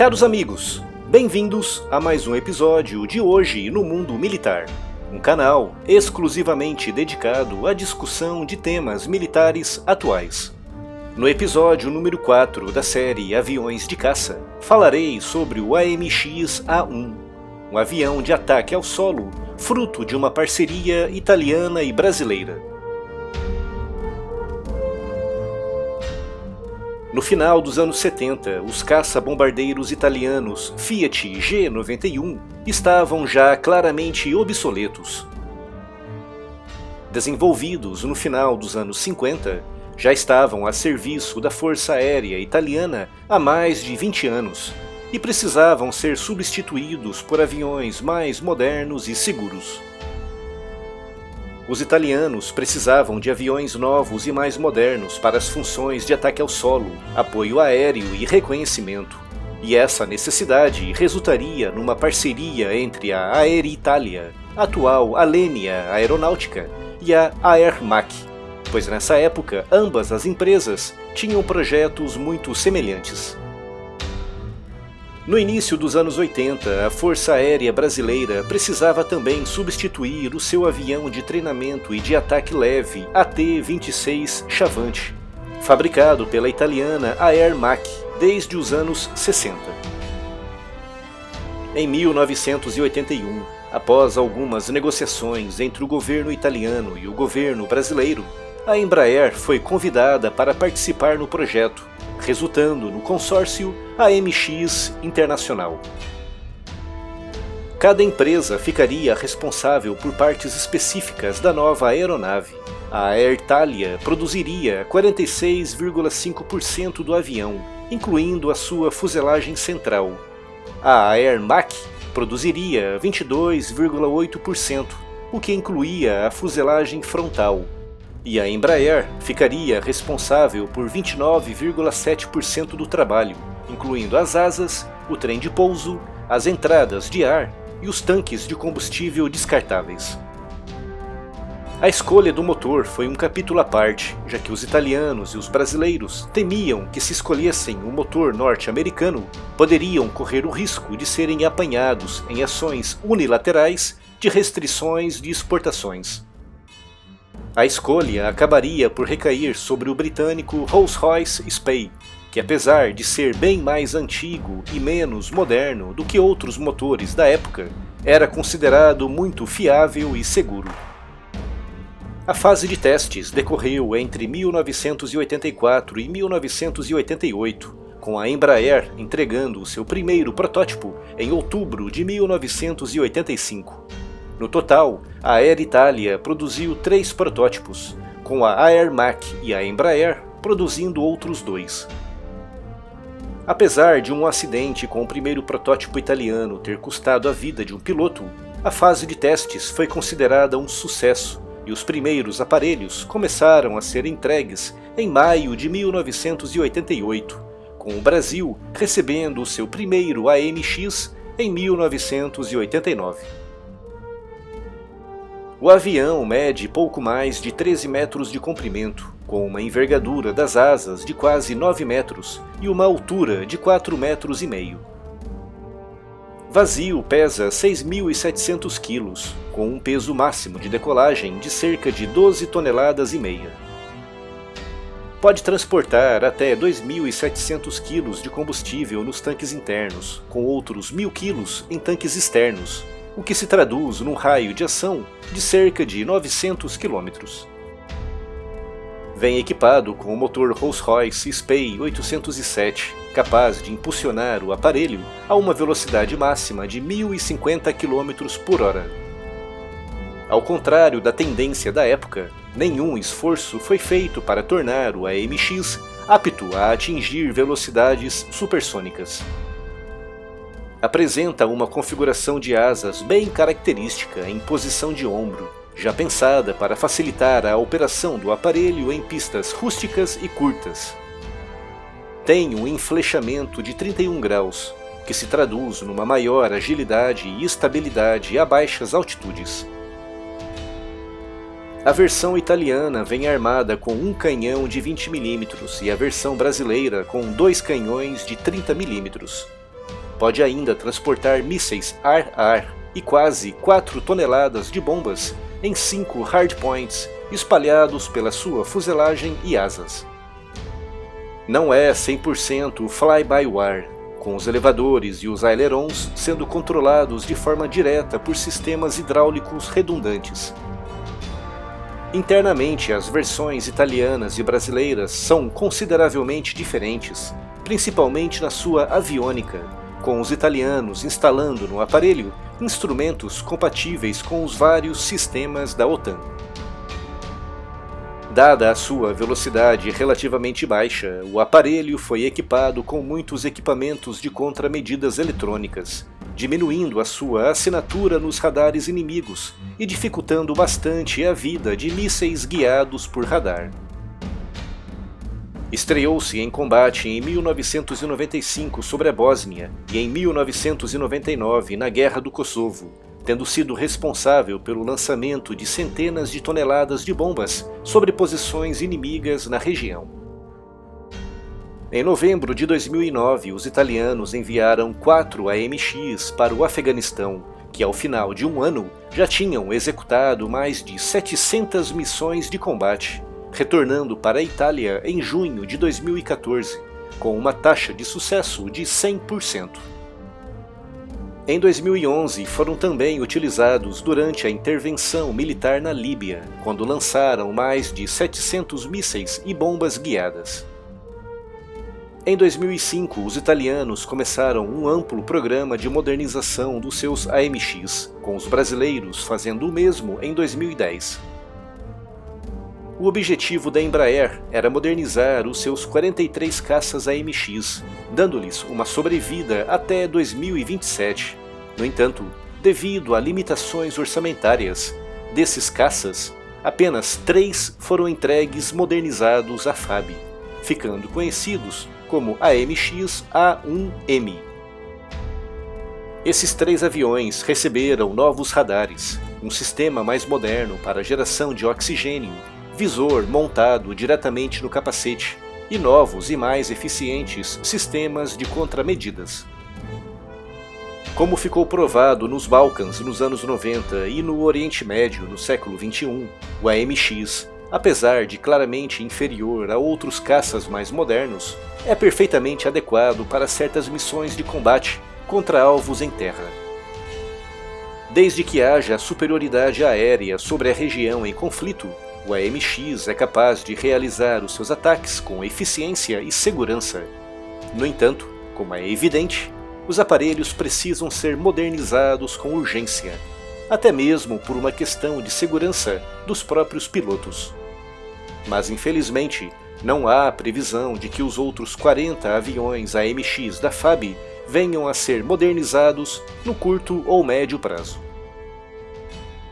Caros amigos, bem-vindos a mais um episódio de Hoje no Mundo Militar, um canal exclusivamente dedicado à discussão de temas militares atuais. No episódio número 4 da série Aviões de Caça, falarei sobre o AMX-A1, um avião de ataque ao solo fruto de uma parceria italiana e brasileira. No final dos anos 70, os caça-bombardeiros italianos Fiat G91 estavam já claramente obsoletos. Desenvolvidos no final dos anos 50, já estavam a serviço da Força Aérea Italiana há mais de 20 anos e precisavam ser substituídos por aviões mais modernos e seguros. Os italianos precisavam de aviões novos e mais modernos para as funções de ataque ao solo, apoio aéreo e reconhecimento. E essa necessidade resultaria numa parceria entre a Aeritalia, atual Alenia Aeronautica, e a Aermac, pois nessa época ambas as empresas tinham projetos muito semelhantes. No início dos anos 80, a Força Aérea Brasileira precisava também substituir o seu avião de treinamento e de ataque leve AT-26 Chavante, fabricado pela italiana Aermac desde os anos 60. Em 1981, após algumas negociações entre o governo italiano e o governo brasileiro, a Embraer foi convidada para participar no projeto, resultando no consórcio AMX Internacional. Cada empresa ficaria responsável por partes específicas da nova aeronave. A Aeritalia produziria 46,5% do avião, incluindo a sua fuselagem central. A Aermac produziria 22,8%, o que incluía a fuselagem frontal. E a Embraer ficaria responsável por 29,7% do trabalho, incluindo as asas, o trem de pouso, as entradas de ar e os tanques de combustível descartáveis. A escolha do motor foi um capítulo à parte, já que os italianos e os brasileiros temiam que, se escolhessem um motor norte-americano, poderiam correr o risco de serem apanhados em ações unilaterais de restrições de exportações. A escolha acabaria por recair sobre o britânico Rolls-Royce Spey, que apesar de ser bem mais antigo e menos moderno do que outros motores da época, era considerado muito fiável e seguro. A fase de testes decorreu entre 1984 e 1988, com a Embraer entregando o seu primeiro protótipo em outubro de 1985. No total, a Aeritalia produziu 3 protótipos, com a Aermac e a Embraer produzindo outros 2. Apesar de um acidente com o primeiro protótipo italiano ter custado a vida de um piloto, a fase de testes foi considerada um sucesso e os primeiros aparelhos começaram a ser entregues em maio de 1988, com o Brasil recebendo o seu primeiro AMX em 1989. O avião mede pouco mais de 13 metros de comprimento, com uma envergadura das asas de quase 9 metros e uma altura de 4,5 metros. Vazio pesa 6.700 quilos, com um peso máximo de decolagem de cerca de 12,5 toneladas. Pode transportar até 2.700 quilos de combustível nos tanques internos, com outros 1.000 quilos em tanques externos, o que se traduz num raio de ação de cerca de 900 km. Vem equipado com o motor Rolls-Royce Spey 807, capaz de impulsionar o aparelho a uma velocidade máxima de 1.050 km/h. Ao contrário da tendência da época, nenhum esforço foi feito para tornar o AMX apto a atingir velocidades supersônicas. Apresenta uma configuração de asas bem característica em posição de ombro, já pensada para facilitar a operação do aparelho em pistas rústicas e curtas. Tem um enflechamento de 31 graus, que se traduz numa maior agilidade e estabilidade a baixas altitudes. A versão italiana vem armada com um canhão de 20 mm e a versão brasileira com 2 canhões de 30 mm. pode ainda transportar mísseis ar-ar e quase 4 toneladas de bombas em 5 hardpoints espalhados pela sua fuselagem e asas. Não é 100% fly-by-wire, com os elevadores e os ailerons sendo controlados de forma direta por sistemas hidráulicos redundantes. Internamente, as versões italianas e brasileiras são consideravelmente diferentes, principalmente na sua aviônica, com os italianos instalando no aparelho instrumentos compatíveis com os vários sistemas da OTAN. Dada a sua velocidade relativamente baixa, o aparelho foi equipado com muitos equipamentos de contramedidas eletrônicas, diminuindo a sua assinatura nos radares inimigos e dificultando bastante a vida de mísseis guiados por radar. Estreou-se em combate em 1995 sobre a Bósnia e em 1999 na Guerra do Kosovo, tendo sido responsável pelo lançamento de centenas de toneladas de bombas sobre posições inimigas na região. Em novembro de 2009, os italianos enviaram 4 AMX para o Afeganistão, que ao final de um ano já tinham executado mais de 700 missões de combate, retornando para a Itália em junho de 2014, com uma taxa de sucesso de 100%. Em 2011, foram também utilizados durante a intervenção militar na Líbia, quando lançaram mais de 700 mísseis e bombas guiadas. Em 2005, os italianos começaram um amplo programa de modernização dos seus AMX, com os brasileiros fazendo o mesmo em 2010. O objetivo da Embraer era modernizar os seus 43 caças AMX, dando-lhes uma sobrevida até 2027. No entanto, devido a limitações orçamentárias desses caças, apenas 3 foram entregues modernizados à FAB, ficando conhecidos como AMX A1M. Esses 3 aviões receberam novos radares, um sistema mais moderno para geração de oxigênio, visor montado diretamente no capacete e novos e mais eficientes sistemas de contramedidas. Como ficou provado nos Balcãs nos anos 90 e no Oriente Médio no século XXI, o AMX, apesar de claramente inferior a outros caças mais modernos, é perfeitamente adequado para certas missões de combate contra alvos em terra. Desde que haja superioridade aérea sobre a região em conflito, o AMX é capaz de realizar os seus ataques com eficiência e segurança. No entanto, como é evidente, os aparelhos precisam ser modernizados com urgência, até mesmo por uma questão de segurança dos próprios pilotos. Mas infelizmente, não há previsão de que os outros 40 aviões AMX da FAB venham a ser modernizados no curto ou médio prazo.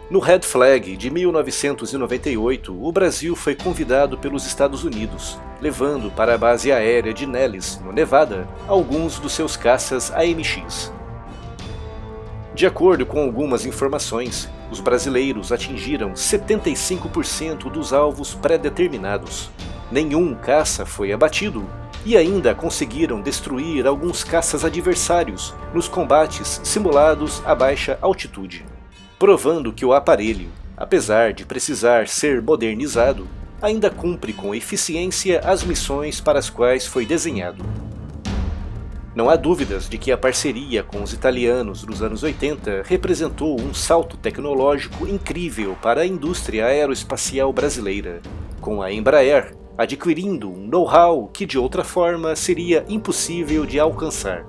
No Red Flag de 1998, o Brasil foi convidado pelos Estados Unidos, levando para a base aérea de Nellis, no Nevada, alguns dos seus caças AMX. De acordo com algumas informações, os brasileiros atingiram 75% dos alvos pré-determinados. Nenhum caça foi abatido e ainda conseguiram destruir alguns caças adversários nos combates simulados a baixa altitude, provando que o aparelho, apesar de precisar ser modernizado, ainda cumpre com eficiência as missões para as quais foi desenhado. Não há dúvidas de que a parceria com os italianos nos anos 80 representou um salto tecnológico incrível para a indústria aeroespacial brasileira, com a Embraer adquirindo um know-how que de outra forma seria impossível de alcançar.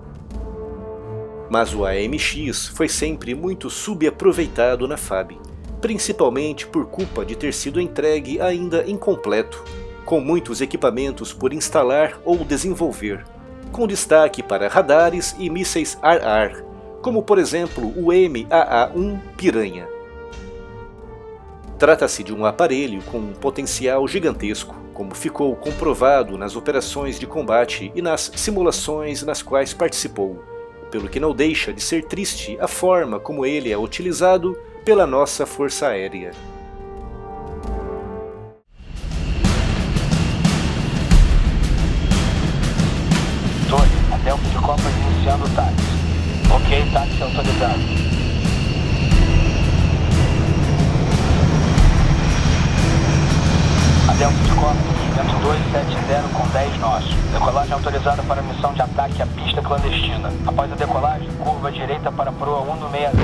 Mas o AMX foi sempre muito subaproveitado na FAB, principalmente por culpa de ter sido entregue ainda incompleto, com muitos equipamentos por instalar ou desenvolver, com destaque para radares e mísseis ar-ar, como por exemplo o MAA-1 Piranha. Trata-se de um aparelho com um potencial gigantesco, como ficou comprovado nas operações de combate e nas simulações nas quais participou, pelo que não deixa de ser triste a forma como ele é utilizado pela nossa Força Aérea. Torre, a tempo de Copa iniciando o táxi. Ok, táxi autorizado. Adelphi de Corpus, vento 270 com 10 nós. Decolagem autorizada para missão de ataque à pista clandestina. Após a decolagem, curva à direita para proa 1 no 60.